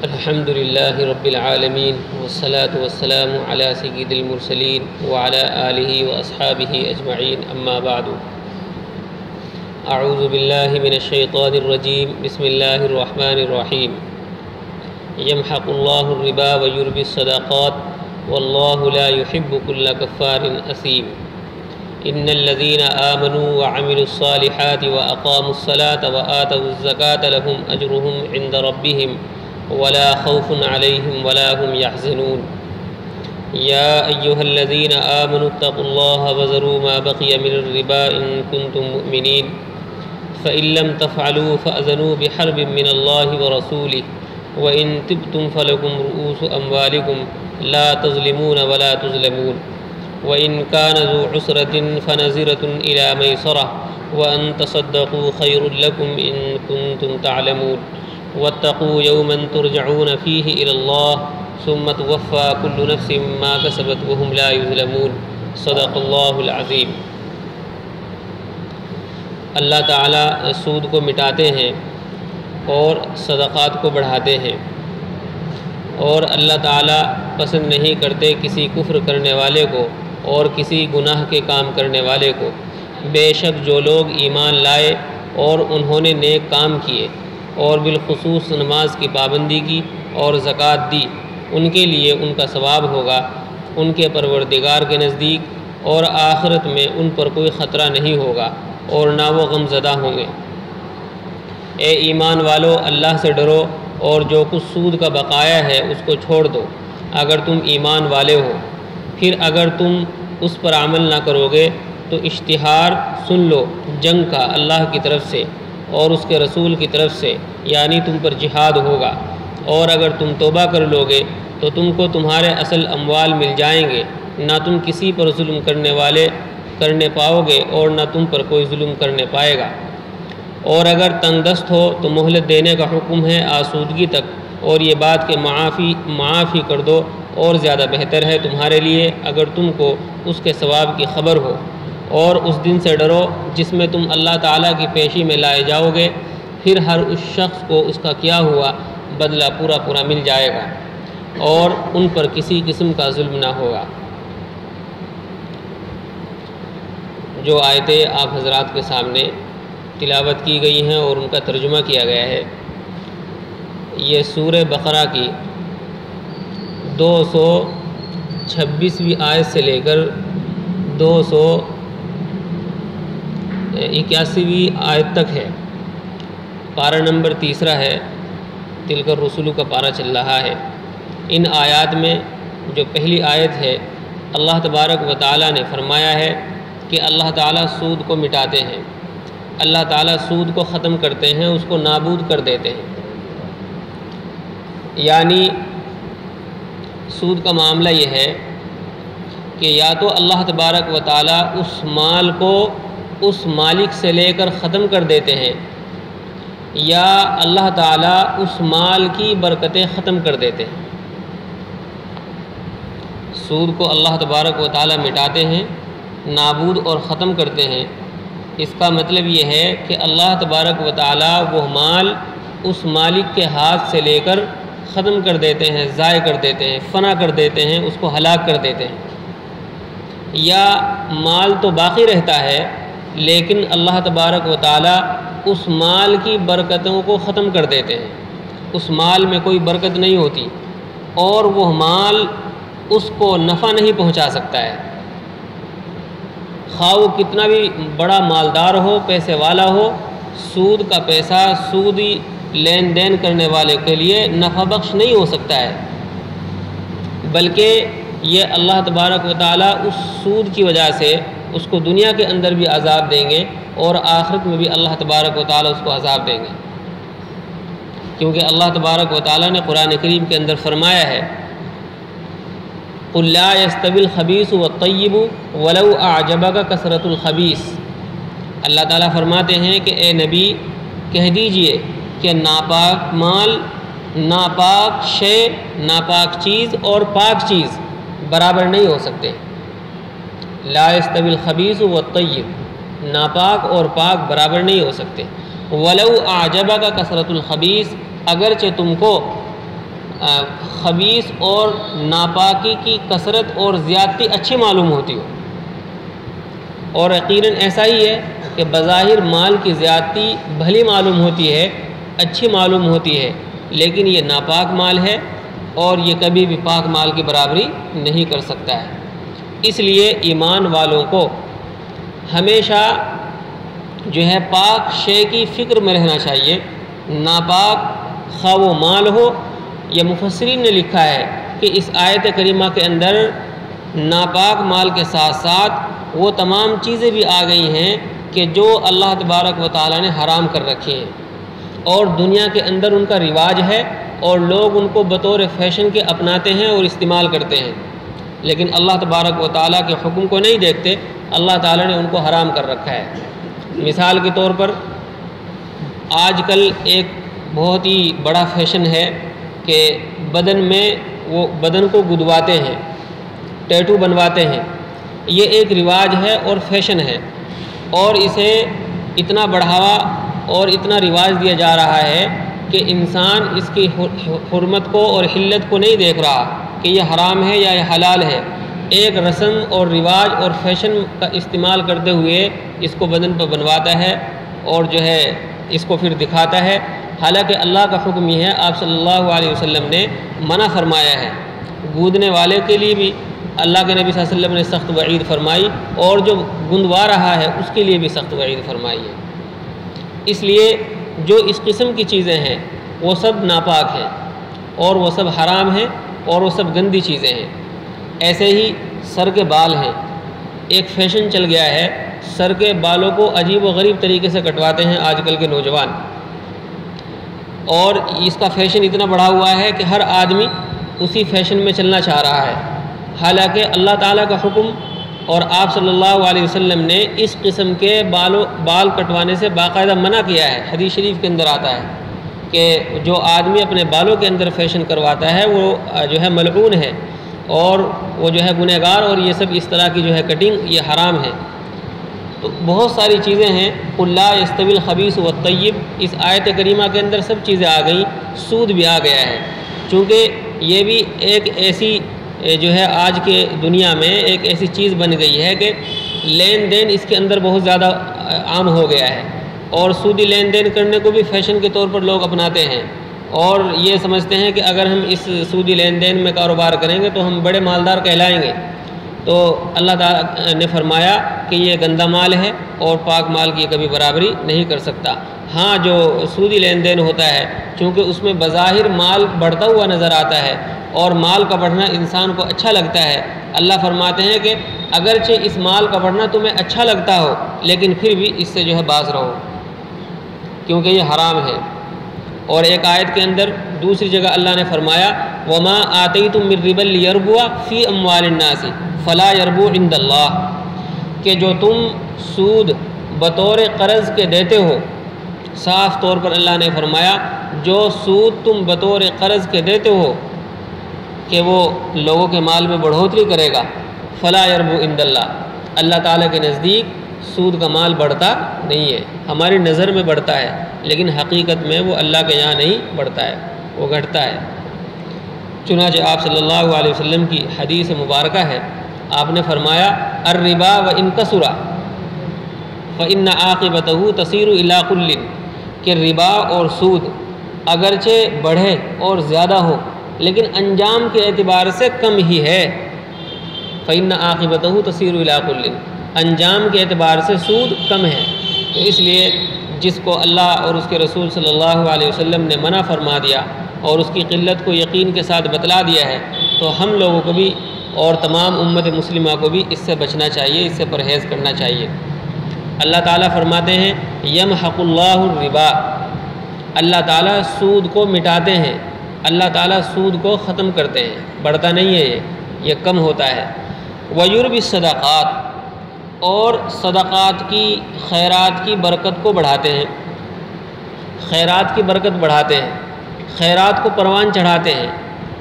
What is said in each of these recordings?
الحمد لله رب العالمين والصلاة والسلام على سيد المرسلين وعلى آله وأصحابه أجمعين أما بعد أعوذ بالله من الشيطان الرجيم بسم الله الرحمن الرحيم يمحق الله الربا ويربي الصدقات والله لا يحب كل كفار أثيم إن الذين آمنوا وعملوا الصالحات وأقاموا الصلاة وآتوا الزكاة لهم أجرهم عند ربهم ولا خوف عليهم ولا هم يحزنون يا أيها الذين آمنوا اتقوا الله وذروا ما بقي من الربا إن كنتم مؤمنين فإن لم تفعلوا فأذنوا بحرب من الله ورسوله وإن تبتم فلكم رؤوس أموالكم لا تظلمون ولا تظلمون وإن كان ذو عسرة فنظرة إلى ميسرة وأن تصدقوا خير لكم إن كنتم تعلمون واتقوا يوما ترجعون فيه إلى الله ثم توفى كل نفس ما كسبت وهم لا يظلمون صدق الله العظيم۔ اللہ تعالیٰ سود کو مٹاتے ہیں اور صدقات کو بڑھاتے ہیں، اور اللہ تعالیٰ پسند نہیں کرتے کسی کفر کرنے والے کو اور کسی گناہ کے کام کرنے والے کو۔ بے شک جو لوگ ایمان لائے اور انہوں نے نیک کام کیے اور بالخصوص نماز کی پابندی کی اور زکوٰۃ دی، ان کے لیے ان کا ثواب ہوگا ان کے پروردگار کے نزدیک، اور آخرت میں ان پر کوئی خطرہ نہیں ہوگا اور نہ وہ غم زدہ ہوں گے۔ اے ایمان والو، اللہ سے ڈرو اور جو کچھ سود کا بقایا ہے اس کو چھوڑ دو اگر تم ایمان والے ہو۔ پھر اگر تم اس پر عمل نہ کرو گے تو اشتہار سن لو جنگ کا اللہ کی طرف سے اور اس کے رسول کی طرف سے، یعنی تم پر جہاد ہوگا، اور اگر تم توبہ کر لو گے تو تم کو تمہارے اصل اموال مل جائیں گے، نہ تم کسی پر ظلم کرنے پاؤ گے اور نہ تم پر کوئی ظلم کرنے پائے گا۔ اور اگر تنگ دست ہو تو مہلت دینے کا حکم ہے آسودگی تک، اور یہ بات کہ معافی کر دو اور زیادہ بہتر ہے تمہارے لیے اگر تم کو اس کے ثواب کی خبر ہو۔ اور اس دن سے ڈرو جس میں تم اللہ تعالیٰ کی پیشی میں لائے جاؤ گے، پھر ہر اس شخص کو اس کا کیا ہوا بدلہ پورا مل جائے گا، اور ان پر کسی قسم کا ظلم نہ ہوگا۔ جو آیتیں آپ حضرات کے سامنے تلاوت کی گئی ہیں اور ان کا ترجمہ کیا گیا ہے، یہ سورہ بقرہ کی 226ویں آیت سے لے کر 281ویں آیت تک ہے۔ پارہ نمبر 3 ہے، تلک الرسول کا پارہ چل رہا ہے۔ ان آیات میں جو پہلی آیت ہے، اللہ تبارک و تعالیٰ نے فرمایا ہے کہ اللہ تعالیٰ سود کو مٹاتے ہیں، اللہ تعالیٰ سود کو ختم کرتے ہیں، اس کو نابود کر دیتے ہیں۔ یعنی سود کا معاملہ یہ ہے کہ یا تو اللہ تبارک و تعالیٰ اس مال کو اس مالک سے لے کر ختم کر دیتے ہیں، یا اللہ تعالیٰ اس مال کی برکتیں ختم کر دیتے ہیں۔ سود کو اللہ تبارک و تعالیٰ مٹاتے ہیں، نابود اور ختم کرتے ہیں۔ اس کا مطلب یہ ہے کہ اللہ تبارک و تعالیٰ وہ مال اس مالک کے ہاتھ سے لے کر ختم کر دیتے ہیں، ضائع کر دیتے ہیں، فنا کر دیتے ہیں، اس کو ہلاک کر دیتے ہیں۔ یا مال تو باقی رہتا ہے لیکن اللہ تبارک و تعالیٰ اس مال کی برکتوں کو ختم کر دیتے ہیں، اس مال میں کوئی برکت نہیں ہوتی اور وہ مال اس کو نفع نہیں پہنچا سکتا ہے۔ خواہ وہ کتنا بھی بڑا مالدار ہو، پیسے والا ہو، سود کا پیسہ سودی لین دین کرنے والے کے لیے نفع بخش نہیں ہو سکتا ہے، بلکہ یہ اللہ تبارک و تعالیٰ اس سود کی وجہ سے اس کو دنیا کے اندر بھی عذاب دیں گے اور آخرت میں بھی اللہ تبارک و تعالیٰ اس کو عذاب دیں گے، کیونکہ اللہ تبارک و تعالیٰ نے قرآن کریم کے اندر فرمایا ہے قُلْ لَا يَسْتَوِي الْخَبِيثُ وَالطَّيِّبُ وَلَوْ أَعْجَبَكَ كَثْرَةُ الْخَبِيثِ۔ اللہ تعالیٰ فرماتے ہیں کہ اے نبی کہہ دیجئے کہ ناپاک مال، ناپاک شے، ناپاک چیز اور پاک چیز برابر نہیں ہو سکتے۔ لا يستوي الخبیث والطیب، ناپاک اور پاک برابر نہیں ہو سکتے۔ ولو اعجبک کثرت الخبیث، اگرچہ تم کو خبیث اور ناپاکی کی کثرت اور زیادتی اچھی معلوم ہوتی ہو۔ اور یقیناً ایسا ہی ہے کہ بظاہر مال کی زیادتی بھلی معلوم ہوتی ہے، اچھی معلوم ہوتی ہے، لیکن یہ ناپاک مال ہے اور یہ کبھی بھی پاک مال کی برابری نہیں کر سکتا ہے۔ اس لیے ایمان والوں کو ہمیشہ جو ہے پاک شے کی فکر میں رہنا چاہیے، ناپاک خواہ وہ مال ہو۔ یہ مفسرین نے لکھا ہے کہ اس آیت کریمہ کے اندر ناپاک مال کے ساتھ ساتھ وہ تمام چیزیں بھی آ گئی ہیں کہ جو اللہ تبارک و تعالیٰ نے حرام کر رکھی ہیں اور دنیا کے اندر ان کا رواج ہے اور لوگ ان کو بطور فیشن کے اپناتے ہیں اور استعمال کرتے ہیں، لیکن اللہ تبارک و تعالیٰ کے حکم کو نہیں دیکھتے، اللہ تعالیٰ نے ان کو حرام کر رکھا ہے۔ مثال کے طور پر آج کل ایک بہت ہی بڑا فیشن ہے کہ بدن کو گدواتے ہیں، ٹیٹو بنواتے ہیں۔ یہ ایک رواج ہے اور فیشن ہے، اور اسے اتنا بڑھاوا اور اتنا رواج دیا جا رہا ہے کہ انسان اس کی حرمت کو اور حلت کو نہیں دیکھ رہا کہ یہ حرام ہے یا یہ حلال ہے۔ ایک رسم اور رواج اور فیشن کا استعمال کرتے ہوئے اس کو بدن پر بنواتا ہے اور جو ہے اس کو پھر دکھاتا ہے، حالانکہ اللہ کا حکم یہ ہے، آپ صلی اللہ علیہ وسلم نے منع فرمایا ہے۔ گودنے والے کے لیے بھی اللہ کے نبی صلی اللہ علیہ وسلم نے سخت وعید فرمائی، اور جو گندوا رہا ہے اس کے لیے بھی سخت وعید فرمائی ہے۔ اس لیے جو اس قسم کی چیزیں ہیں وہ سب ناپاک ہیں اور وہ سب حرام ہیں اور وہ سب گندی چیزیں ہیں۔ ایسے ہی سر کے بال ہیں، ایک فیشن چل گیا ہے، سر کے بالوں کو عجیب و غریب طریقے سے کٹواتے ہیں آج کل کے نوجوان، اور اس کا فیشن اتنا بڑھا ہوا ہے کہ ہر آدمی اسی فیشن میں چلنا چاہ رہا ہے، حالانکہ اللہ تعالیٰ کا حکم اور آپ صلی اللہ علیہ وسلم نے اس قسم کے بال کٹوانے سے باقاعدہ منع کیا ہے۔ حدیث شریف کے اندر آتا ہے کہ جو آدمی اپنے بالوں کے اندر فیشن کرواتا ہے وہ جو ہے ملعون ہے اور وہ جو ہے گنہگار، اور یہ سب اس طرح کی جو ہے کٹنگ یہ حرام ہے۔ تو بہت ساری چیزیں ہیں، قُل لا یستوی الخبیث والطیب، اس آیت کریمہ کے اندر سب چیزیں آ گئیں، سود بھی آ گیا ہے، چونکہ یہ بھی ایک ایسی جو ہے آج کے دنیا میں ایک ایسی چیز بن گئی ہے کہ لین دین اس کے اندر بہت زیادہ عام ہو گیا ہے، اور سودی لین دین کرنے کو بھی فیشن کے طور پر لوگ اپناتے ہیں، اور یہ سمجھتے ہیں کہ اگر ہم اس سودی لین دین میں کاروبار کریں گے تو ہم بڑے مالدار کہلائیں گے۔ تو اللہ تعالیٰ نے فرمایا کہ یہ گندا مال ہے اور پاک مال کی کبھی برابری نہیں کر سکتا۔ ہاں، جو سودی لین دین ہوتا ہے چونکہ اس میں بظاہر مال بڑھتا ہوا نظر آتا ہے اور مال کا بڑھنا انسان کو اچھا لگتا ہے، اللہ فرماتے ہیں کہ اگرچہ اس مال کا بڑھنا تمہیں اچھا لگتا ہو لیکن پھر بھی اس سے جو ہے باز رہو، کیونکہ یہ حرام ہے۔ اور ایک آیت کے اندر دوسری جگہ اللہ نے فرمایا وَمَا آتَيْتُم مِّن رِّبًا لِّيَرْبُوَ فِي أَمْوَالِ النَّاسِ فَلَا يَرْبُو عِندَ اللَّهِ، کہ جو تم سود بطور قرض کے دیتے ہو، صاف طور پر اللہ نے فرمایا جو سود تم بطور قرض کے دیتے ہو کہ وہ لوگوں کے مال میں بڑھوتری کرے گا، فَلَا يَرْبُو عِندَ اللَّهِ، اللہ تعالیٰ کے نزدیک سود کا مال بڑھتا نہیں ہے، ہماری نظر میں بڑھتا ہے لیکن حقیقت میں وہ اللہ کے یہاں نہیں بڑھتا ہے، وہ گھٹتا ہے۔ چنانچہ آپ صلی اللہ علیہ وسلم کی حدیث مبارکہ ہے، آپ نے فرمایا الربا وإن کثر فإن عاقبته تصير إلى كل، کہ ربا اور سود اگرچہ بڑھے اور زیادہ ہو لیکن انجام کے اعتبار سے کم ہی ہے، فإن عاقبته تصير إلى كل، انجام کے اعتبار سے سود کم ہے۔ تو اس لیے جس کو اللہ اور اس کے رسول صلی اللہ علیہ وسلم نے منع فرما دیا اور اس کی قلت کو یقین کے ساتھ بتلا دیا ہے، تو ہم لوگوں کو بھی اور تمام امت مسلمہ کو بھی اس سے بچنا چاہیے، اس سے پرہیز کرنا چاہیے۔ اللہ تعالیٰ فرماتے ہیں یمحق اللہ الربا، اللہ تعالیٰ سود کو مٹاتے ہیں، اللہ تعالیٰ سود کو ختم کرتے ہیں، بڑھتا نہیں ہے، یہ کم ہوتا ہے۔ ویربی الصدقات، اور صدقات کی خیرات کی برکت کو بڑھاتے ہیں، خیرات کی برکت بڑھاتے ہیں، خیرات کو پروان چڑھاتے ہیں۔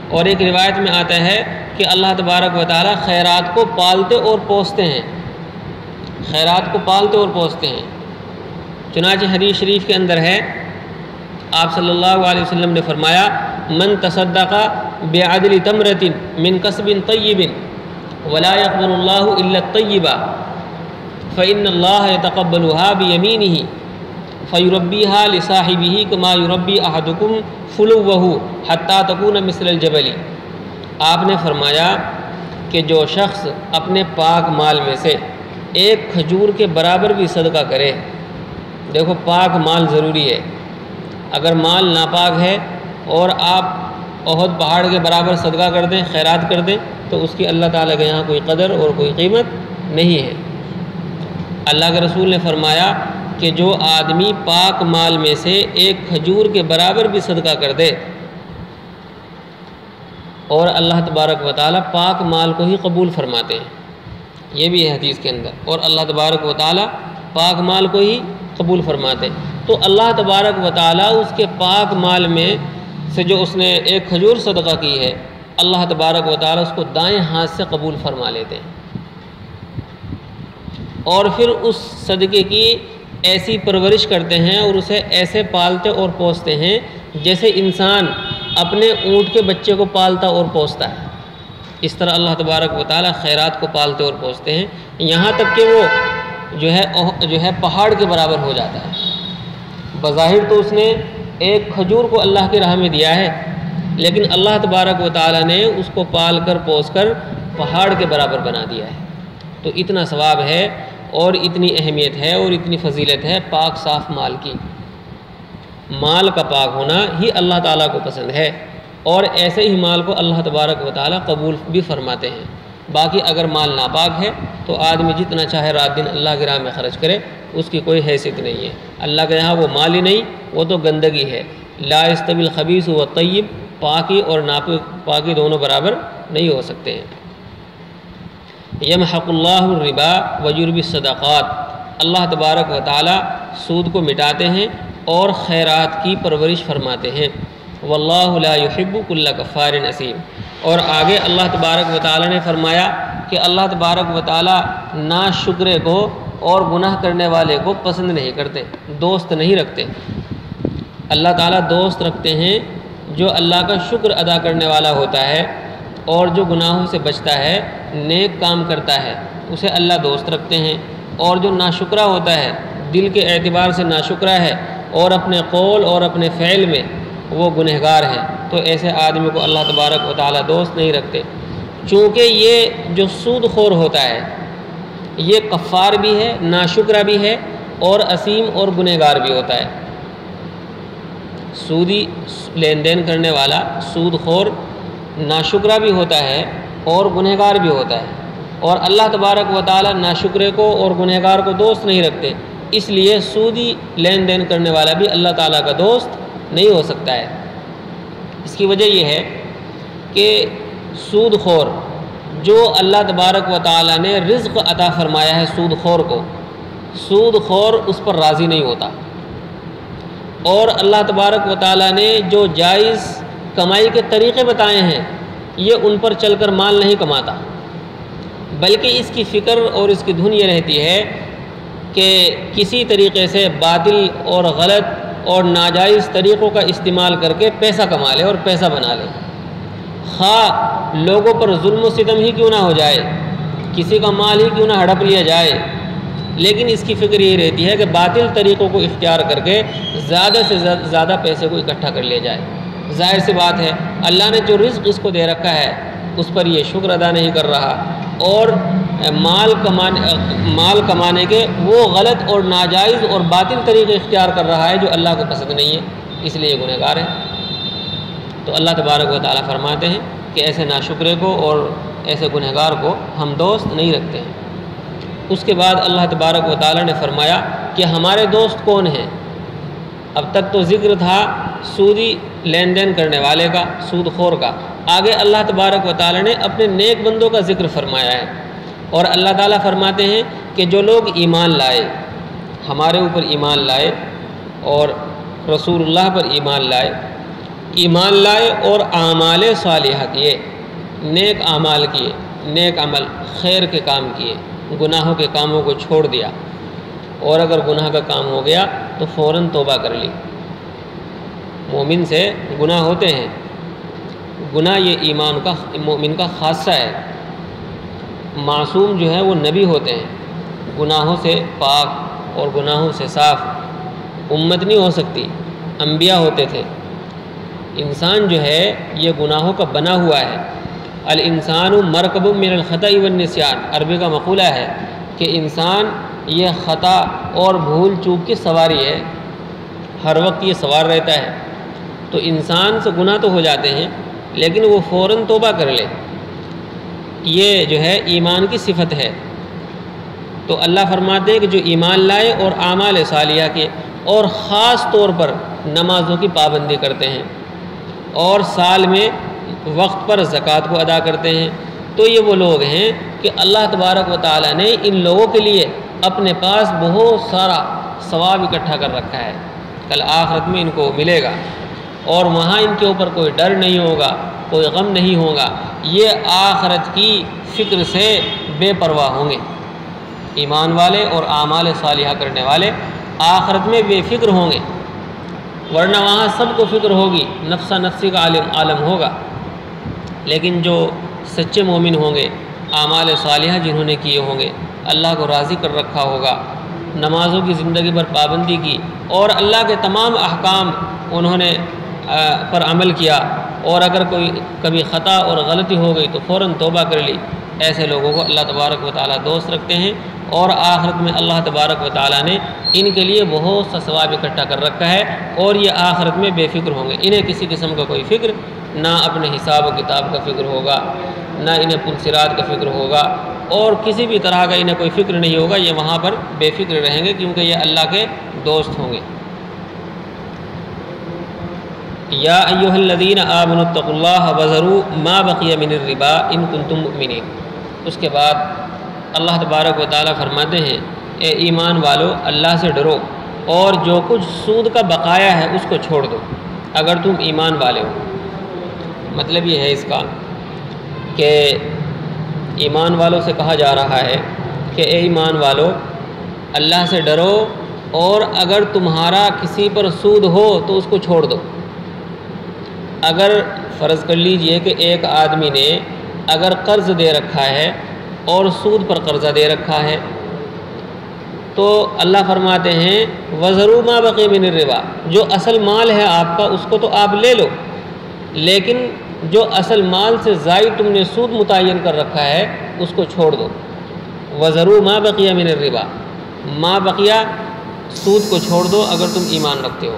اور ایک روایت میں آتا ہے کہ اللہ تبارک و تعالیٰ خیرات کو پالتے اور پوستے ہیں، خیرات کو پالتے اور پوستے ہیں۔ چنانچہ حدیث شریف کے اندر ہے، آپ صلی اللہ علیہ وسلم نے فرمایا، من تصدق بعدل تمرۃ من کسب طیب ولا يقبل اللہ الا الطیب فإن اللہ يتقبلها بیمینہ فیربیها لصاحبہ کما یربی احدکم فلوہ حتی تکون مثل الجبل۔ آپ نے فرمایا کہ جو شخص اپنے پاک مال میں سے ایک کھجور کے برابر بھی صدقہ کرے، دیکھو پاک مال ضروری ہے، اگر مال ناپاک ہے اور آپ احد پہاڑ کے برابر صدقہ کر دیں، خیرات کر دیں، تو اس کی اللہ تعالیٰ کے یہاں کوئی قدر اور کوئی قیمت نہیں ہے۔ اللہ کے رسول نے فرمایا کہ جو آدمی پاک مال میں سے ایک کھجور کے برابر بھی صدقہ کر دے، اور اللہ تبارک و تعالیٰ پاک مال کو ہی قبول فرماتے ہیں، یہ بھی ہے حدیث کے اندر، اور اللہ تبارک و تعالیٰ پاک مال کو ہی قبول فرماتے ہیں، تو اللہ تبارک و تعالیٰ اس کے پاک مال میں سے جو اس نے ایک کھجور صدقہ کی ہے، اللہ تبارک و تعالیٰ اس کو دائیں ہاتھ سے قبول فرما لیتے ہیں، اور پھر اس صدقے کی ایسی پرورش کرتے ہیں اور اسے ایسے پالتے اور پوستے ہیں جیسے انسان اپنے اونٹ کے بچے کو پالتا اور پوستا ہے، اس طرح اللہ تبارک و تعالیٰ خیرات کو پالتے اور پوستے ہیں، یہاں تک کہ وہ جو ہے پہاڑ کے برابر ہو جاتا ہے۔ بظاہر تو اس نے ایک کھجور کو اللہ کی راہ میں دیا ہے، لیکن اللہ تبارک و تعالیٰ نے اس کو پال کر پوس کر پہاڑ کے برابر بنا دیا ہے۔ تو اتنا ثواب ہے اور اتنی اہمیت ہے اور اتنی فضیلت ہے پاک صاف مال کی۔ مال کا پاک ہونا ہی اللہ تعالیٰ کو پسند ہے، اور ایسے ہی مال کو اللہ تبارک و تعالیٰ قبول بھی فرماتے ہیں۔ باقی اگر مال ناپاک ہے تو آدمی جتنا چاہے رات دن اللہ کی راہ میں خرچ کرے، اس کی کوئی حیثیت نہیں ہے، اللہ کے یہاں وہ مال ہی نہیں، وہ تو گندگی ہے۔ لا یستوی الخبیث والطیب، پاکی اور ناپاکی دونوں برابر نہیں ہو سکتے ہیں۔ یمحق اللہ الربا ویربی الصدقات، اللہ تبارک و تعالیٰ سود کو مٹاتے ہیں اور خیرات کی پرورش فرماتے ہیں۔ واللہ لا یحب کل کفار اثیم، اور آگے اللہ تبارک و تعالیٰ نے فرمایا کہ اللہ تبارک و تعالیٰ ناشکرے کو اور گناہ کرنے والے کو پسند نہیں کرتے، دوست نہیں رکھتے۔ اللہ تعالیٰ دوست رکھتے ہیں جو اللہ کا شکر ادا کرنے والا ہوتا ہے اور جو گناہوں سے بچتا ہے، نیک کام کرتا ہے، اسے اللہ دوست رکھتے ہیں، اور جو ناشکرا ہوتا ہے، دل کے اعتبار سے ناشکرا ہے اور اپنے قول اور اپنے فعل میں وہ گنہگار ہیں، تو ایسے آدمی کو اللہ تبارک و تعالیٰ دوست نہیں رکھتے۔ چونکہ یہ جو سود خور ہوتا ہے یہ کفار بھی ہے، ناشکرا بھی ہے، اور اسیم اور گنہگار بھی ہوتا ہے۔ سودی لین دین کرنے والا سود خور ناشکرا بھی ہوتا ہے اور گنہگار بھی ہوتا ہے، اور اللہ تبارک و تعالیٰ ناشکرے کو اور گنہگار کو دوست نہیں رکھتے، اس لیے سودی لین دین کرنے والا بھی اللہ تعالیٰ کا دوست نہیں ہو سکتا ہے۔ اس کی وجہ یہ ہے کہ سود خور جو اللہ تبارک و تعالیٰ نے رزق عطا فرمایا ہے سود خور کو، سود خور اس پر راضی نہیں ہوتا، اور اللہ تبارک و تعالیٰ نے جو جائز کمائی کے طریقے بتائے ہیں یہ ان پر چل کر مال نہیں کماتا، بلکہ اس کی فکر اور اس کی دھن یہ رہتی ہے کہ کسی طریقے سے باطل اور غلط اور ناجائز طریقوں کا استعمال کر کے پیسہ کما لے اور پیسہ بنا لے، خواہ لوگوں پر ظلم و ستم ہی کیوں نہ ہو جائے، کسی کا مال ہی کیوں نہ ہڑپ لیا جائے، لیکن اس کی فکر یہ رہتی ہے کہ باطل طریقوں کو اختیار کر کے زیادہ سے زیادہ پیسے کو اکٹھا کر لیا جائے۔ ظاہر سی بات ہے اللہ نے جو رزق اس کو دے رکھا ہے اس پر یہ شکر ادا نہیں کر رہا، اور مال کمانے کے وہ غلط اور ناجائز اور باطل طریقے اختیار کر رہا ہے جو اللہ کو پسند نہیں ہے، اس لیے یہ گنہگار ہے۔ تو اللہ تبارک و تعالیٰ فرماتے ہیں کہ ایسے ناشکرے کو اور ایسے گنہگار کو ہم دوست نہیں رکھتے ہیں۔ اس کے بعد اللہ تبارک و تعالیٰ نے فرمایا کہ ہمارے دوست کون ہیں۔ اب تک تو ذکر تھا سودی لین دین کرنے والے کا، سود خور کا، آگے اللہ تبارک و تعالیٰ نے اپنے نیک بندوں کا ذکر فرمایا ہے، اور اللہ تعالیٰ فرماتے ہیں کہ جو لوگ ایمان لائے، ہمارے اوپر ایمان لائے اور رسول اللہ پر ایمان لائے اور اعمال صالحہ کیے، نیک اعمال کیے، نیک عمل، خیر کے کام کیے، گناہوں کے کاموں کو چھوڑ دیا، اور اگر گناہ کا کام ہو گیا تو فوراً توبہ کر لی۔ مومن سے گناہ ہوتے ہیں، گناہ یہ مومن کا خاصہ ہے۔ معصوم جو ہے وہ نبی ہوتے ہیں، گناہوں سے پاک اور گناہوں سے صاف امت نہیں ہو سکتی، انبیاء ہوتے تھے۔ انسان جو ہے یہ گناہوں کا بنا ہوا ہے۔ الانسان مرکب من الخطأ والنسیان، عربی کا مقولہ ہے کہ انسان یہ خطا اور بھول چوک کی سواری ہے، ہر وقت یہ سوار رہتا ہے۔ تو انسان سے گناہ تو ہو جاتے ہیں لیکن وہ فوراً توبہ کر لے، یہ جو ہے ایمان کی صفت ہے۔ تو اللہ فرماتے ہیں کہ جو ایمان لائے اور اعمال صالحہ کے اور خاص طور پر نمازوں کی پابندی کرتے ہیں اور سال میں وقت پر زکوٰۃ کو ادا کرتے ہیں، تو یہ وہ لوگ ہیں کہ اللہ تبارک و تعالیٰ نے ان لوگوں کے لیے اپنے پاس بہت سارا ثواب اکٹھا کر رکھا ہے، کل آخرت میں ان کو ملے گا، اور وہاں ان کے اوپر کوئی ڈر نہیں ہوگا، کوئی غم نہیں ہوگا، یہ آخرت کی فکر سے بے پرواہ ہوں گے۔ ایمان والے اور اعمال صالحہ کرنے والے آخرت میں بے فکر ہوں گے، ورنہ وہاں سب کو فکر ہوگی، نفسہ نفسی کا عالم ہوگا۔ لیکن جو سچے مومن ہوں گے، اعمال صالحہ جنہوں نے کیے ہوں گے، اللہ کو راضی کر رکھا ہوگا، نمازوں کی زندگی پر پابندی کی اور اللہ کے تمام احکام انہوں نے پر عمل کیا، اور اگر کوئی کبھی خطا اور غلطی ہو گئی تو فوراً توبہ کر لی، ایسے لوگوں کو اللہ تبارک و تعالیٰ دوست رکھتے ہیں، اور آخرت میں اللہ تبارک و تعالیٰ نے ان کے لیے بہت سا ثواب اکٹھا کر رکھا ہے، اور یہ آخرت میں بے فکر ہوں گے۔ انہیں کسی قسم کا کوئی فکر، نہ اپنے حساب و کتاب کا فکر ہوگا، نہ انہیں پل صراط کا فکر ہوگا، اور کسی بھی طرح کا انہیں کوئی فکر نہیں ہوگا، یہ وہاں پر بے فکر رہیں گے کیونکہ یہ اللہ کے دوست ہوں گے۔ یا ایھا الذین آمنوا اتقوا اللہ وذروا ما بقی من الربا ان کنتم مؤمنین۔ اس کے بعد اللہ تبارک و تعالیٰ فرماتے ہیں، اے ایمان والو اللہ سے ڈرو اور جو کچھ سود کا بقایا ہے اس کو چھوڑ دو اگر تم ایمان والے ہو۔ مطلب یہ ہے اس کا کہ ایمان والوں سے کہا جا رہا ہے کہ اے ایمان والو اللہ سے ڈرو، اور اگر تمہارا کسی پر سود ہو تو اس کو چھوڑ دو۔ اگر فرض کر لیجئے کہ ایک آدمی نے اگر قرض دے رکھا ہے اور سود پر قرضہ دے رکھا ہے، تو اللہ فرماتے ہیں وَذَرُوا مَا بَقِيَ مِنَ الرِّبَا، جو اصل مال ہے آپ کا اس کو تو آپ لے لو، لیکن جو اصل مال سے زائد تم نے سود متعین کر رکھا ہے اس کو چھوڑ دو۔ وَذَرُوا مَا بَقِيَ مِنَ الرِّبَا، ما بقیہ سود کو چھوڑ دو اگر تم ایمان رکھتے ہو۔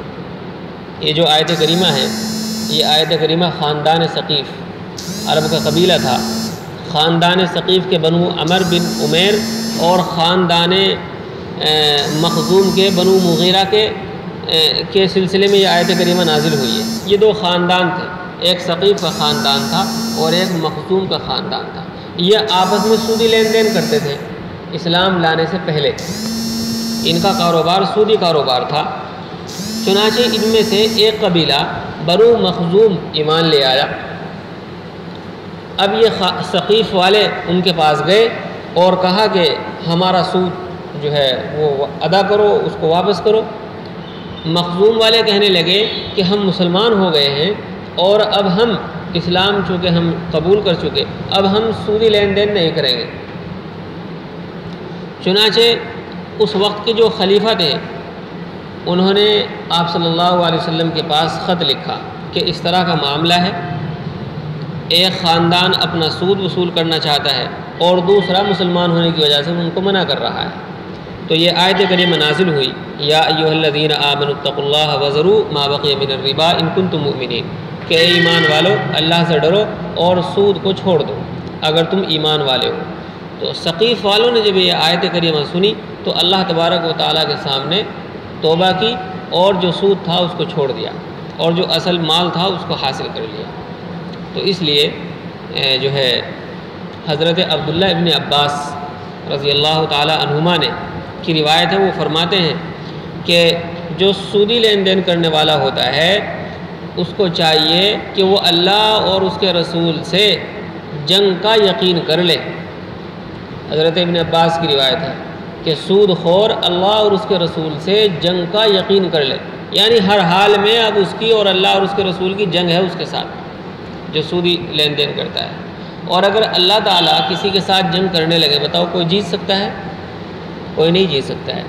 یہ جو آیت کریمہ ہے، یہ آیت کریمہ خاندان ثقیف، عرب کا قبیلہ تھا، خاندان ثقیف کے بنو عمر بن عمیر اور خاندان مخزوم کے بنو مغیرہ کے سلسلے میں یہ آیت کریمہ نازل ہوئی ہے۔ یہ دو خاندان تھے، ایک ثقیف کا خاندان تھا اور ایک مخزوم کا خاندان تھا۔ یہ آپس میں سودی لین دین کرتے تھے اسلام لانے سے پہلے، ان کا کاروبار سودی کاروبار تھا۔ چنانچہ ان میں سے ایک قبیلہ بنو مخزوم ایمان لے آیا۔ اب یہ ثقیف والے ان کے پاس گئے اور کہا کہ ہمارا سود جو ہے وہ ادا کرو، اس کو واپس کرو۔ مخزوم والے کہنے لگے کہ ہم مسلمان ہو گئے ہیں اور اب ہم اسلام چونکہ ہم قبول کر چکے، اب ہم سودی لین دین نہیں کریں گے۔ چنانچہ اس وقت کے جو خلیفہ تھے انہوں نے آپ صلی اللہ علیہ وسلم کے پاس خط لکھا کہ اس طرح کا معاملہ ہے، ایک خاندان اپنا سود وصول کرنا چاہتا ہے اور دوسرا مسلمان ہونے کی وجہ سے ان کو منع کر رہا ہے۔ تو یہ آیت کریمہ نازل ہوئی، یا ایھا الذین آمنوا اتقوا اللہ وذروا ما بقی من الربا ان کنتم مؤمنین، کہ اے ایمان والو اللہ سے ڈرو اور سود کو چھوڑ دو اگر تم ایمان والے ہو۔ تو ثقیف والوں نے جب یہ آیت کریمہ سنی تو اللہ تبارک و تعالیٰ کے سامنے توبہ کی اور جو سود تھا اس کو چھوڑ دیا اور جو اصل مال تھا اس کو حاصل کر لیا۔ تو اس لیے جو ہے حضرت عبداللہ ابن عباس رضی اللہ تعالیٰ عنہما نے کی روایت ہے، وہ فرماتے ہیں کہ جو سودی لین دین کرنے والا ہوتا ہے اس کو چاہیے کہ وہ اللہ اور اس کے رسول سے جنگ کا یقین کر لے۔ حضرت ابن عباس کی روایت ہے کہ سود خور اللہ اور اس کے رسول سے جنگ کا یقین کر لے، یعنی ہر حال میں اب اس کی اور اللہ اور اس کے رسول کی جنگ ہے اس کے ساتھ، جو سودی لین دین کرتا ہے۔ اور اگر اللہ تعالیٰ کسی کے ساتھ جنگ کرنے لگے، بتاؤ کوئی جیت سکتا ہے؟ کوئی نہیں جیت سکتا ہے۔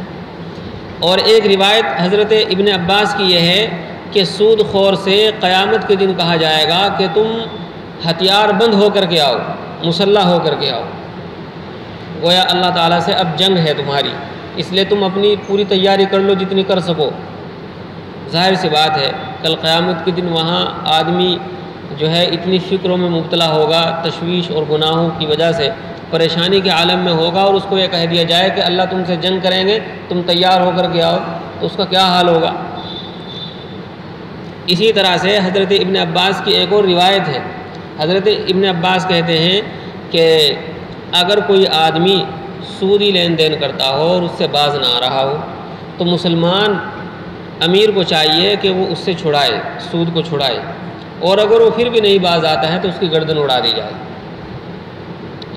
اور ایک روایت حضرت ابن عباس کی یہ ہے کہ سود خور سے قیامت کے دن کہا جائے گا کہ تم ہتھیار بند ہو کر کے آؤ، مسلح ہو کر کے آؤ، گویا اللہ تعالیٰ سے اب جنگ ہے تمہاری، اس لیے تم اپنی پوری تیاری کر لو جتنی کر سکو۔ ظاہر سی بات ہے کل قیامت کے دن وہاں آدمی جو ہے اتنی فکروں میں مبتلا ہوگا، تشویش اور گناہوں کی وجہ سے پریشانی کے عالم میں ہوگا، اور اس کو یہ کہہ دیا جائے کہ اللہ تم سے جنگ کریں گے، تم تیار ہو کر کے آؤ، تو اس کا کیا حال ہوگا۔ اسی طرح سے حضرت ابن عباس کی ایک اور روایت ہے، حضرت ابن عباس کہتے ہیں کہ اگر کوئی آدمی سودی لین دین کرتا ہو اور اس سے باز نہ آ رہا ہو تو مسلمان امیر کو چاہیے کہ وہ اس سے چھڑائے، سود کو چھڑائے، اور اگر وہ پھر بھی نہیں باز آتا ہے تو اس کی گردن اڑا دی جائے،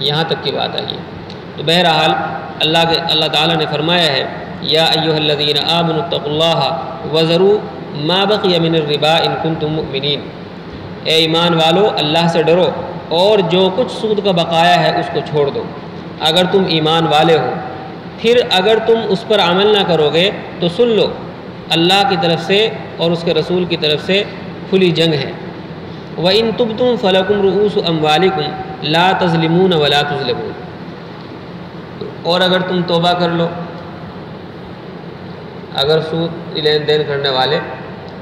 یہاں تک کی بات آئی ہے۔ تو بہرحال اللہ تعالیٰ نے فرمایا ہے یا ایھا الذین آمنوا اتقوا اللہ وذروا ما بقی من الربا ان کنتم مؤمنین، اے ایمان والو اللہ سے ڈرو اور جو کچھ سود کا بقایا ہے اس کو چھوڑ دو اگر تم ایمان والے ہو۔ پھر اگر تم اس پر عمل نہ کرو گے تو سن لو اللہ کی طرف سے اور اس کے رسول کی طرف سے کھلی جنگ ہے۔ وَإِن تُبْتُمْ فَلَكُمْ رُؤُوسُ أَمْوَالِكُمْ لَا تَظْلِمُونَ وَلَا تُظْلَمُونَ، اور اگر تم توبہ کر لو، اگر سود لین دین کرنے والے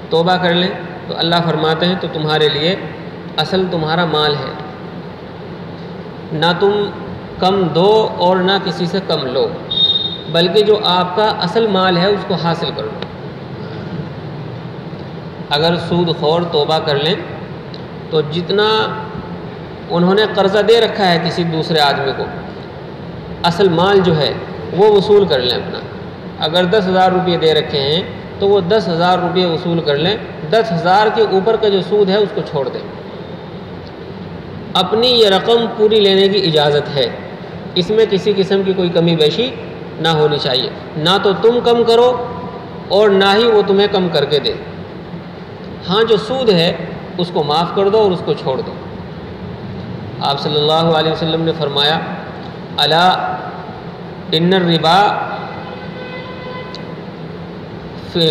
توبہ کر لیں تو اللہ فرماتے ہیں تو تمہارے لیے اصل تمہارا مال ہے، نہ تم کم دو اور نہ کسی سے کم لو، بلکہ جو آپ کا اصل مال ہے اس کو حاصل کر لو۔ اگر سود خور توبہ کر لیں تو جتنا انہوں نے قرضہ دے رکھا ہے کسی دوسرے آدمی کو، اصل مال جو ہے وہ وصول کر لیں اپنا۔ اگر 10,000 روپئے دے رکھے ہیں تو وہ 10,000 روپئے وصول کر لیں، 10,000 کے اوپر کا جو سود ہے اس کو چھوڑ دیں۔ اپنی یہ رقم پوری لینے کی اجازت ہے، اس میں کسی قسم کی کوئی کمی بیشی نہ ہونی چاہیے، نہ تو تم کم کرو اور نہ ہی وہ تمہیں کم کر کے دے۔ ہاں جو سود ہے اس کو معاف کر دو اور اس کو چھوڑ دو۔ آپ صلی اللہ علیہ وسلم نے فرمایا الا ان الربا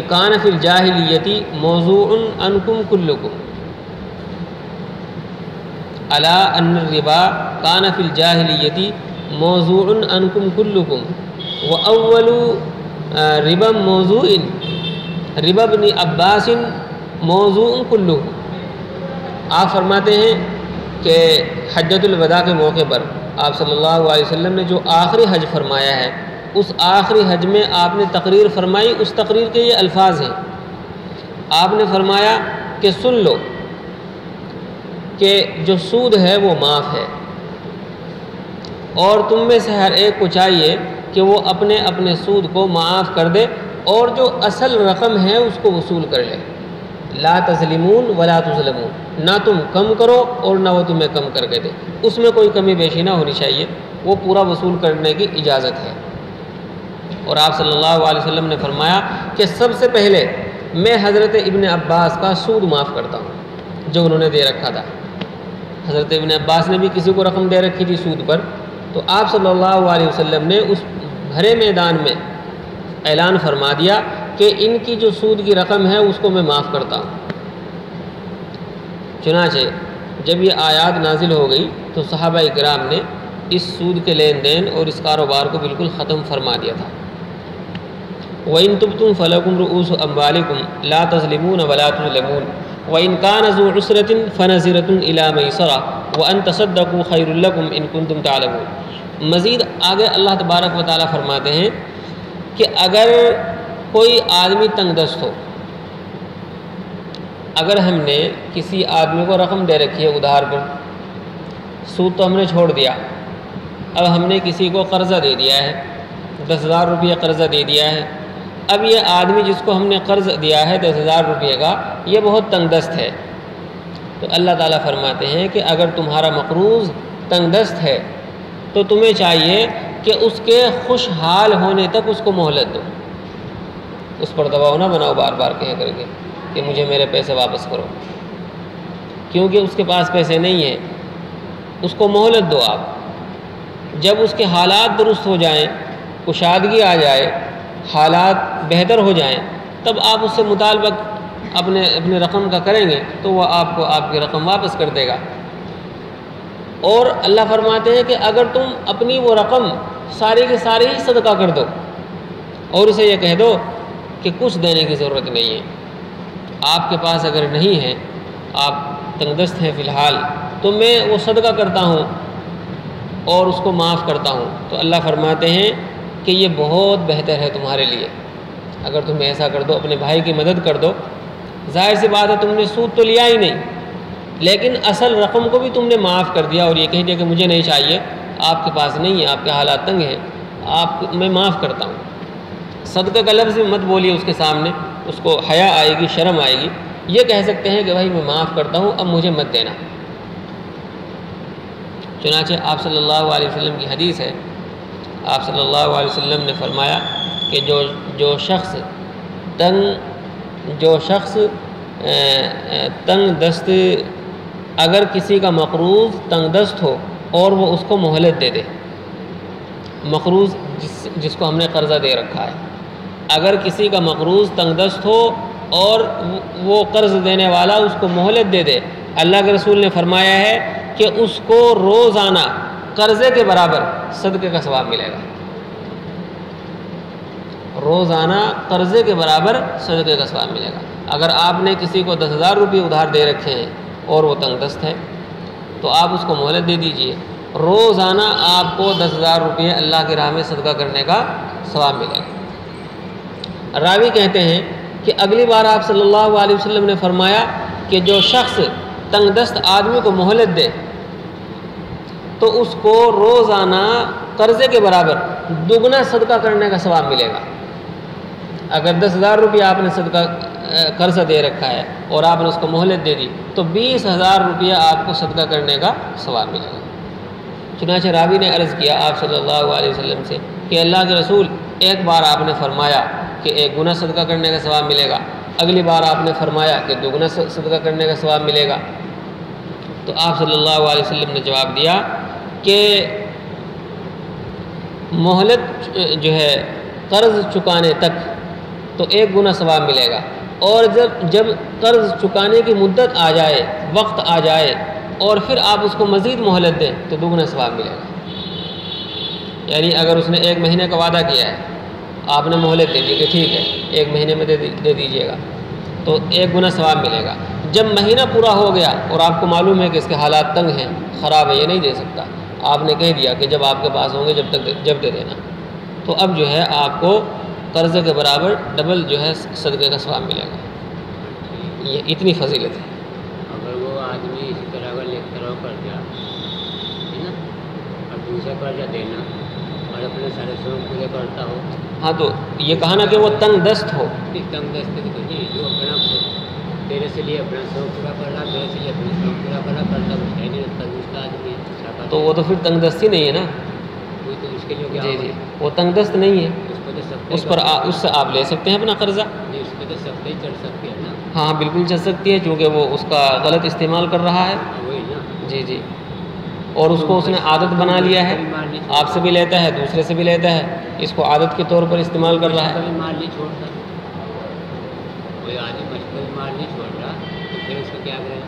کان فی الجاہلیت موضوع عنکم کلکم، الا ان الربا کان فی الجاہلیت موضوع عنکم کلکم واول ربا موضوع ربا ابن عباس موضوع کلہ۔ آپ فرماتے ہیں کہ حجۃ الوداع کے موقع پر آپ صلی اللہ علیہ وسلم نے جو آخری حج فرمایا ہے، اس آخری حج میں آپ نے تقریر فرمائی، اس تقریر کے یہ الفاظ ہیں، آپ نے فرمایا کہ سن لو کہ جو سود ہے وہ معاف ہے، اور تم میں سے ہر ایک کو چاہیے کہ وہ اپنے اپنے سود کو معاف کر دے اور جو اصل رقم ہے اس کو وصول کر لے۔ لا تظلمون ولا تظلمون، نہ تم کم کرو اور نہ وہ تمہیں کم کر کے دے، اس میں کوئی کمی بیشی نہ ہونی چاہیے، وہ پورا وصول کرنے کی اجازت ہے۔ اور آپ صلی اللہ علیہ وسلم نے فرمایا کہ سب سے پہلے میں حضرت ابن عباس کا سود معاف کرتا ہوں جو انہوں نے دے رکھا تھا۔ حضرت ابن عباس نے بھی کسی کو رقم دے رکھی تھی سود پر، تو آپ صلی اللہ علیہ وسلم نے اس بھرے میدان میں اعلان فرما دیا کہ ان کی جو سود کی رقم ہے اس کو میں معاف کرتا ہوں۔ چنانچہ جب یہ آیات نازل ہو گئی تو صحابہ کرام نے اس سود کے لین دین اور اس کاروبار کو بالکل ختم فرما دیا تھا۔ وَإِن تُبْتُمْ فَلَكُمْ رُؤُوسُ أَمْوَالِكُمْ لَا تَظْلِمُونَ وَلَا تُظْلَمُونَ وَإِن كَانَ ذُو عُسْرَةٍ فَنَظِرَةٌ إِلَىٰ مَيْسَرَةٍ وَأَن تَصَدَّقُوا خَيْرٌ لَكُمْ إِن كُنتُمْ تَعْلَمُونَ۔ مزید آگے اللہ تبارک و تعالیٰ فرماتے ہیں کہ اگر کوئی آدمی تنگ دست ہو، اگر ہم نے کسی آدمی کو رقم دے رکھی ہے ادھار پر، سود تو ہم نے چھوڑ دیا، اب ہم نے کسی کو قرضہ دے دیا ہے، 10,000 روپیہ قرضہ دے دیا ہے، اب یہ آدمی جس کو ہم نے قرض دیا ہے 10,000 روپیہ کا، یہ بہت تنگ دست ہے، تو اللہ تعالیٰ فرماتے ہیں کہ اگر تمہارا مقروض تنگ دست ہے تو تمہیں چاہیے کہ اس کے خوشحال ہونے تک اس کو مہلت دو، اس پر دباؤ نہ بناؤ بار بار کہہ کر کے کہ مجھے میرے پیسے واپس کرو، کیونکہ اس کے پاس پیسے نہیں ہیں۔ اس کو مہلت دو آپ، جب اس کے حالات درست ہو جائیں، کشادگی آ جائے، حالات بہتر ہو جائیں، تب آپ اس سے مطالبہ اپنے رقم کا کریں گے تو وہ آپ کو آپ کی رقم واپس کر دے گا۔ اور اللہ فرماتے ہیں کہ اگر تم اپنی وہ رقم ساری کی ساری ہی صدقہ کر دو اور اسے یہ کہہ دو کہ کچھ دینے کی ضرورت نہیں ہے، آپ کے پاس اگر نہیں ہے، آپ تنگ دست ہیں فی الحال، تو میں وہ صدقہ کرتا ہوں اور اس کو معاف کرتا ہوں، تو اللہ فرماتے ہیں کہ یہ بہت بہتر ہے تمہارے لیے۔ اگر تم ایسا کر دو، اپنے بھائی کی مدد کر دو، ظاہر سی بات ہے تم نے سود تو لیا ہی نہیں، لیکن اصل رقم کو بھی تم نے معاف کر دیا اور یہ کہہ دیا کہ مجھے نہیں چاہیے، آپ کے پاس نہیں ہے، آپ کے حالات تنگ ہیں، میں معاف کرتا ہوں۔ صدقہ کا لفظ بھی مت بولیے اس کے سامنے، اس کو حیا آئے گی، شرم آئے گی۔ یہ کہہ سکتے ہیں کہ بھائی میں معاف کرتا ہوں، اب مجھے مت دینا۔ چنانچہ آپ صلی اللہ علیہ وسلم کی حدیث ہے، آپ صلی اللہ علیہ وسلم نے فرمایا کہ جو شخص تنگ دست، اگر کسی کا مقروض تنگ دست ہو اور وہ اس کو مہلت دے دے، مقروض جس کو ہم نے قرضہ دے رکھا ہے، اگر کسی کا مقروض تنگ دست ہو اور وہ قرض دینے والا اس کو مہلت دے دے، اللہ کے رسول نے فرمایا ہے کہ اس کو روزانہ قرضے کے برابر صدقے کا ثواب ملے گا، روزانہ قرضے کے برابر صدقے کا ثواب ملے گا۔ اگر آپ نے کسی کو 10,000 روپئے ادھار دے رکھے ہیں اور وہ تنگ دست ہے تو آپ اس کو مہلت دے دیجئے، روزانہ آپ کو 10,000 روپئے اللہ کی راہ میں صدقہ کرنے کا ثواب ملے گا۔ راوی کہتے ہیں کہ اگلی بار آپ صلی اللہ علیہ وسلم نے فرمایا کہ جو شخص تنگ دست آدمی کو مہلت دے تو اس کو روزانہ قرضے کے برابر دگنا صدقہ کرنے کا ثواب ملے گا۔ اگر 10,000 روپیہ آپ نے صدقہ قرضہ دے رکھا ہے اور آپ نے اس کو مہلت دے دی تو 20,000 روپیہ آپ کو صدقہ کرنے کا ثواب ملے گا۔ چنانچہ راوی نے عرض کیا آپ صلی اللہ علیہ وسلم سے کہ اللہ کے رسول، ایک بار آپ نے فرمایا کہ 1 گنا صدقہ کرنے کا ثواب ملے گا، اگلی بار آپ نے فرمایا کہ 2 گنا صدقہ کرنے کا ثواب ملے گا۔ تو آپ صلی اللہ علیہ وسلم نے جواب دیا کہ مہلت جو ہے قرض چکانے تک تو 1 گنا ثواب ملے گا، اور جب قرض چکانے کی مدت آ جائے، وقت آ جائے اور پھر آپ اس کو مزید مہلت دیں تو 2 گنا ثواب ملے گا۔ یعنی اگر اس نے 1 مہینے کا وعدہ کیا ہے، آپ نے مہلت دے دی کہ ٹھیک ہے 1 مہینے میں دے دیجیے گا تو 1 گنا ثواب ملے گا۔ جب مہینہ پورا ہو گیا اور آپ کو معلوم ہے کہ اس کے حالات تنگ ہیں، خراب ہے، یہ نہیں دے سکتا، آپ نے کہہ دیا کہ جب آپ کے پاس ہوں گے جب دے دینا، تو اب جو ہے آپ کو قرضے کے برابر ڈبل جو ہے صدقے کا ثواب ملے گا۔ یہ اتنی فضیلت ہے۔ اگر وہ آدمی اسی طرح اگر لے کر کر دیا ہے نا، اور دوسرا قرضہ دینا اور اپنے سارے شوق پورے کرتا ہو، ہاں تو یہ کہا نا کہ وہ تنگ دست ہو، تنگ دست نہیں، جو اپنا تیرے سے لیے اپنا شوق پورا کر رہا، میرے سے لیے اپنا شوق پورا کر رہا، کرتا کچھ ہے نہیں، دوسرا آدمی تو وہ تو پھر تنگ دستی نہیں ہے نا۔ کوئی تو اس کے لیے جی وہ تنگ دست نہیں ہے، اس سے آپ لے سکتے ہیں اپنا قرضہ۔ اس پہ تو سب ہی چڑھ سکتی ہے نا۔ ہاں بالکل چل سکتی ہے، چونکہ وہ اس کا غلط استعمال کر رہا ہے۔ وہی نا، جی اور اس کو اس نے عادت بنا لیا ہے، آپ سے بھی لیتا ہے، دوسرے سے بھی لیتا ہے، اس کو عادت کے طور پر استعمال کر رہا ہے۔ مال نہیں چھوڑتا، کوئی آدمی مشکل مال نہیں چھوڑ رہا تو پھر اس کو کیا کرے؟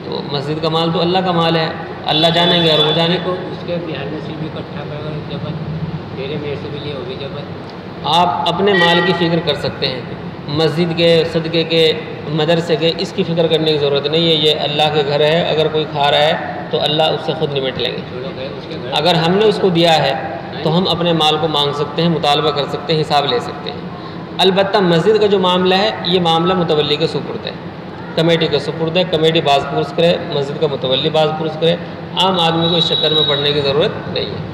تو مسجد کا مال تو اللہ کا مال ہے، اللہ جانیں گے اور وہ جانے کو اس کے بہار نصیب بھی اکٹھا کر جبت تیرے میرے سے بھی لیے ہوگی جبت۔ آپ اپنے مال کی فکر کر سکتے ہیں، مسجد کے، صدقے کے، مدرسے کے، اس کی فکر کرنے کی ضرورت نہیں ہے۔ یہ اللہ کے گھر ہے، اگر کوئی کھا رہا ہے تو اللہ اس سے خود نمٹ لیں گے۔ اگر ہم نے اس کو دیا ہے تو ہم اپنے مال کو مانگ سکتے ہیں، مطالبہ کر سکتے ہیں، حساب لے سکتے ہیں۔ البتہ مسجد کا جو معاملہ ہے یہ معاملہ متولی کے سپرد ہے، کمیٹی کے سپرد ہے، کمیٹی باز پرس کرے، مسجد کا متولی باز پرس کرے، عام آدمی کو اس چکر میں پڑنے کی ضرورت نہیں ہے۔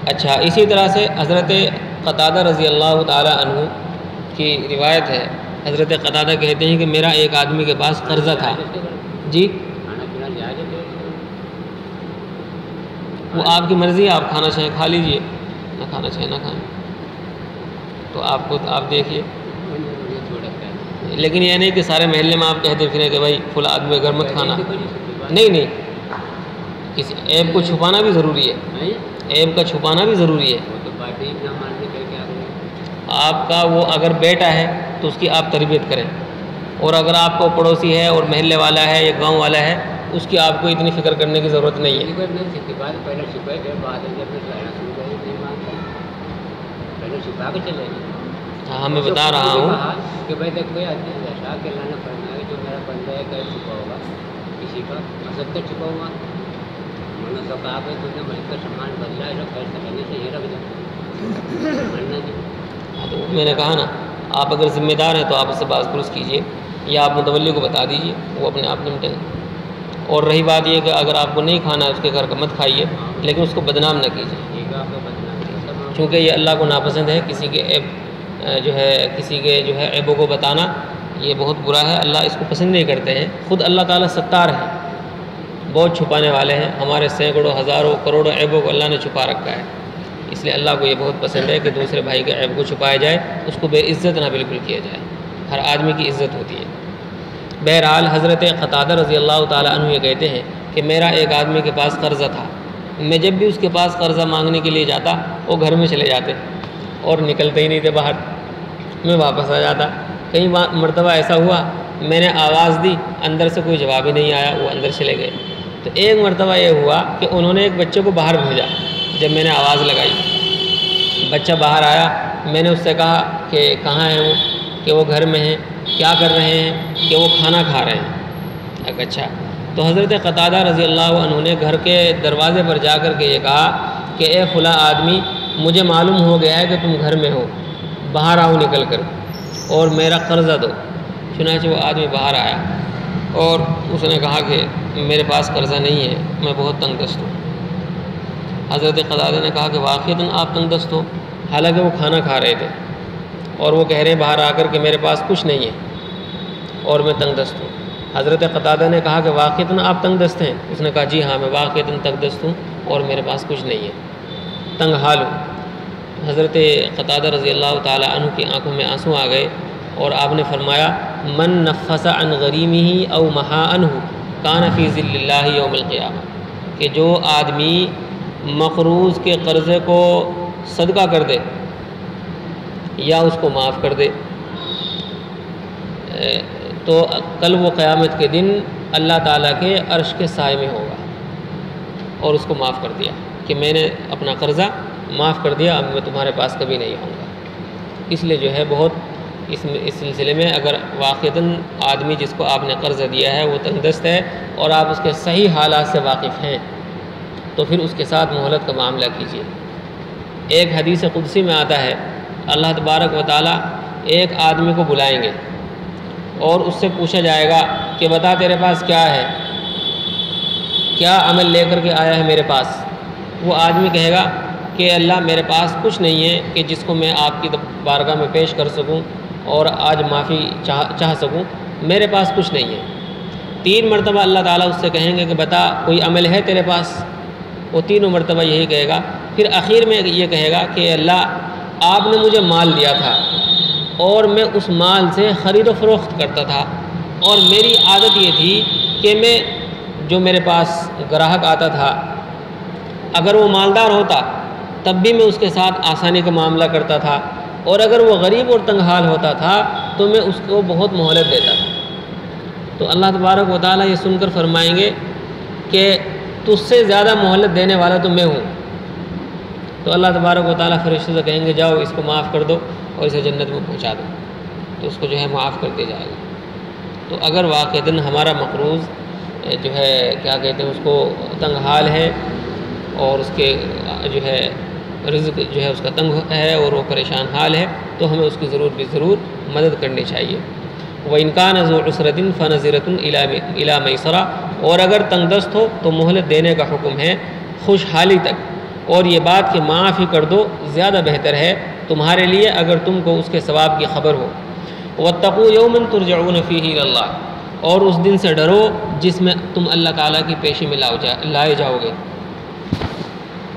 اچھا، اسی طرح سے حضرت قتادہ رضی اللہ تعالی عنہ کی روایت ہے، حضرت قتادہ کہتے ہیں کہ میرا ایک آدمی کے پاس قرضہ تھا۔ جی وہ آپ کی مرضی ہے، آپ کھانا چاہیں کھا لیجئے، نہ کھانا چاہیں نہ کھائیں، تو آپ دیکھیے۔ لیکن یہ نہیں کہ سارے محلے میں آپ کہتے پھریں کہ بھائی فلاں آدمی گھر مت کھانا، نہیں، کسی عیب کو چھپانا بھی ضروری ہے، عیب کا چھپانا بھی ضروری ہے۔ آپ کا وہ اگر بیٹا ہے تو اس کی آپ تربیت کریں، اور اگر آپ کو پڑوسی ہے اور محلے والا ہے یا گاؤں والا ہے اس کی آپ کو اتنی فکر کرنے کی ضرورت نہیں ہے۔ ہاں میں بتا رہا ہوں کہ بھائی دیکھ کوئی آدمی ایسا کہ اللہ نے فرمایا جو میرا بندہ ہے کہیں چھپا ہوگا کسی کا مذہب تک چھپا ہوگا، انہوں نے تو کہا بھائی تم نے ملک کا سامان بدلا ہے جو خیر سکنے سے یہ رکھ دو ماننا نہیں۔ تو میں نے کہا نا، آپ اگر ذمہ دار ہیں تو آپ اس سے باز پرس کیجئے یا آپ متولی کو بتا دیجئے، وہ اپنے آپ نمٹیں گے۔ اور رہی بات یہ کہ اگر آپ کو نہیں کھانا ہے اس کے گھر کا مت کھائیے، لیکن اس کو بدنام نہ کیجیے، چونکہ یہ اللہ کو ناپسند ہے۔ کسی کے عیب کسی کے عیبوں کو بتانا یہ بہت برا ہے، اللہ اس کو پسند نہیں کرتے ہیں۔ خود اللہ تعالیٰ ستار ہے، بہت چھپانے والے ہیں، ہمارے سینکڑوں ہزاروں کروڑوں عیبوں کو اللہ نے چھپا رکھا ہے، اس لیے اللہ کو یہ بہت پسند ہے کہ دوسرے بھائی کے عیب کو چھپایا جائے، اس کو بے عزت نہ بالکل کیا جائے۔ ہر آدمی کی عزت ہوتی ہے۔ بہرحال حضرت قتادہ رضی اللہ تعالیٰ عنہ یہ کہتے ہیں کہ میرا ایک آدمی کے پاس قرضہ تھا، میں جب بھی اس کے پاس قرضہ مانگنے کے لیے جاتا وہ گھر میں چلے جاتے اور نکلتے ہی نہیں تھے باہر، میں واپس آ جاتا۔ کئی مرتبہ ایسا ہوا میں نے آواز دی، اندر سے کوئی جواب ہی نہیں آیا، وہ اندر چلے گئے۔ تو ایک مرتبہ یہ ہوا کہ انہوں نے ایک بچے کو باہر بھیجا، جب میں نے آواز لگائی بچہ باہر آیا، میں نے اس سے کہا کہ کہاں ہے وہ، کہ وہ گھر میں ہیں۔ کیا کر رہے ہیں؟ کہ وہ کھانا کھا رہے ہیں۔ اچھا، تو حضرت قتادہ رضی اللہ عنہ نے گھر کے دروازے پر جا کر کے یہ کہا کہ اے فلاں آدمی، مجھے معلوم ہو گیا ہے کہ تم گھر میں ہو، باہر آؤ نکل کر اور میرا قرضہ دو۔ چنانچہ وہ آدمی باہر آیا اور اس نے کہا کہ میرے پاس قرضہ نہیں ہے، میں بہت تنگ دست ہوں۔ حضرت قتادہ نے کہا کہ واقعتاً آپ تنگ دست ہو، حالانکہ وہ کھانا کھا رہے تھے اور وہ کہہ رہے ہیں باہر آ کر کہ میرے پاس کچھ نہیں ہے اور میں تنگ دست ہوں۔ حضرت قتادہ نے کہا کہ واقعتاً آپ تنگ دست ہیں؟ اس نے کہا جی ہاں، میں واقعتاً تنگ دست ہوں اور میرے پاس کچھ نہیں ہے، تنگ حال ہوں۔ حضرت قتادہ رضی اللہ تعالیٰ عنہ کی آنکھوں میں آنسو آ گئے اور آپ نے فرمایا من نفس عن غریمہ او محا عنہ کان فی ظل اللہ یوم القیامہ، کہ جو آدمی مقروض کے قرضے کو صدقہ کر دے یا اس کو معاف کر دے تو کل وہ قیامت کے دن اللہ تعالیٰ کے عرش کے سائے میں ہوگا، اور اس کو معاف کر دیا کہ میں نے اپنا قرضہ معاف کر دیا، اب میں تمہارے پاس کبھی نہیں آؤں گا۔ اس لیے جو ہے بہت اس سلسلے میں اگر واقعتاً آدمی جس کو آپ نے قرضہ دیا ہے وہ تنگ دست ہے اور آپ اس کے صحیح حالات سے واقف ہیں تو پھر اس کے ساتھ مہلت کا معاملہ کیجیے۔ ایک حدیث قدسی میں آتا ہے اللہ تبارک و تعالیٰ ایک آدمی کو بلائیں گے اور اس سے پوچھا جائے گا کہ بتا تیرے پاس کیا ہے، کیا عمل لے کر کے آیا ہے میرے پاس؟ وہ آدمی کہے گا کہ اللہ میرے پاس کچھ نہیں ہے کہ جس کو میں آپ کی بارگاہ میں پیش کر سکوں اور آج معافی چاہ سکوں، میرے پاس کچھ نہیں ہے۔ 3 مرتبہ اللہ تعالیٰ اس سے کہیں گے کہ بتا کوئی عمل ہے تیرے پاس؟ وہ تینوں مرتبہ یہی کہے گا۔ پھر آخر میں یہ کہے گا کہ اللہ آپ نے مجھے مال دیا تھا اور میں اس مال سے خرید و فروخت کرتا تھا، اور میری عادت یہ تھی کہ میں جو میرے پاس گراہک آتا تھا اگر وہ مالدار ہوتا تب بھی میں اس کے ساتھ آسانی کا معاملہ کرتا تھا، اور اگر وہ غریب اور تنگ حال ہوتا تھا تو میں اس کو بہت مہلت دیتا تھا۔ تو اللہ تبارک و تعالیٰ یہ سن کر فرمائیں گے کہ تجھ سے زیادہ مہلت دینے والا تو میں ہوں۔ تو اللہ تبارک و تعالیٰ فرشتوں سے کہیں گے جاؤ اس کو معاف کر دو اور اسے جنت میں پہنچا دو، تو اس کو جو ہے معاف کر دیا جائے گا۔ تو اگر واقعتاً ہمارا مقروض جو ہے کیا کہتے ہیں اس کو تنگ حال ہے اور اس کے جو ہے رزق جو ہے اس کا تنگ ہے اور وہ پریشان حال ہے تو ہمیں اس کی ضرور مدد کرنی چاہیے۔ وَإِنْ كَانَ ذُو عُسْرَةٍ فَنَظِرَةٌ إِلَىٰ مَيْسَرَةٍ، اور اگر تنگ دست ہو تو مہلت دینے کا حکم ہے خوشحالی تک، اور یہ بات کہ معاف ہی کر دو زیادہ بہتر ہے تمہارے لیے اگر تم کو اس کے ثواب کی خبر ہو۔ وَاتَّقُوا يَوْمًا تُرْجَعُونَ فِيهِ إِلَى اللَّهِ، اور اس دن سے ڈرو جس میں تم اللہ تعالیٰ کی پیشی میں لائے جاؤ گے۔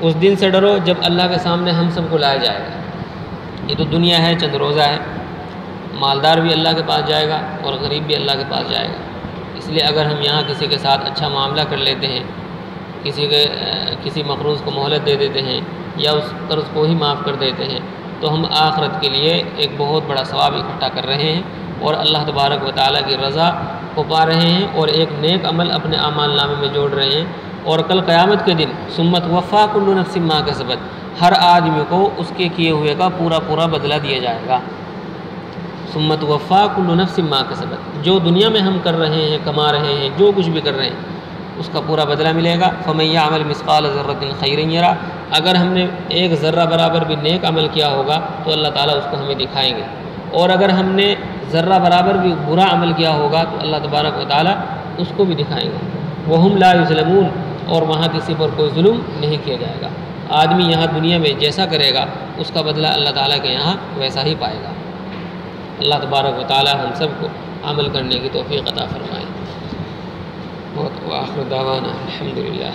اس دن سے ڈرو جب اللہ کے سامنے ہم سب کو لایا جائے گا۔ یہ تو دنیا ہے، چند روزہ ہے، مالدار بھی اللہ کے پاس جائے گا اور غریب بھی اللہ کے پاس جائے گا۔ اس لیے اگر ہم یہاں کسی کے ساتھ اچھا معاملہ کر لیتے ہیں، کسی مقروض کو مہلت دے دیتے ہیں یا اس قرض کو ہی معاف کر دیتے ہیں، تو ہم آخرت کے لیے ایک بہت بڑا ثواب اکٹھا کر رہے ہیں اور اللہ تبارک و تعالیٰ کی رضا کو پا رہے ہیں اور ایک نیک عمل اپنے اعمال نامے میں جوڑ رہے ہیں۔ اور کل قیامت کے دن سمت وفا کل نفس ما کسبت، ہر آدمی کو اس کے کیے ہوئے کا پورا بدلہ دیا جائے گا۔ سمت وفا کل نفس ما کسبت، جو دنیا میں ہم کر رہے ہیں، کما رہے ہیں، جو کچھ بھی کر رہے ہیں اس کا پورا بدلہ ملے گا۔ فمن یعمل مثقال ذرۃ خیرا یرہ، اگر ہم نے ایک ذرہ برابر بھی نیک عمل کیا ہوگا تو اللہ تعالیٰ اس کو ہمیں دکھائیں گے، اور اگر ہم نے ذرہ برابر بھی برا عمل کیا ہوگا تو اللہ تبارک و تعالیٰ اس کو بھی دکھائیں گے۔ وہم لا یظلمون، اور وہاں کسی پر کوئی ظلم نہیں کیا جائے گا۔ آدمی یہاں دنیا میں جیسا کرے گا اس کا بدلہ اللہ تعالیٰ کے یہاں ویسا ہی پائے گا۔ اللہ تبارک و تعالیٰ ہم سب کو عمل کرنے کی توفیق عطا فرمائے۔ وآخر دعوانا الحمدللہ۔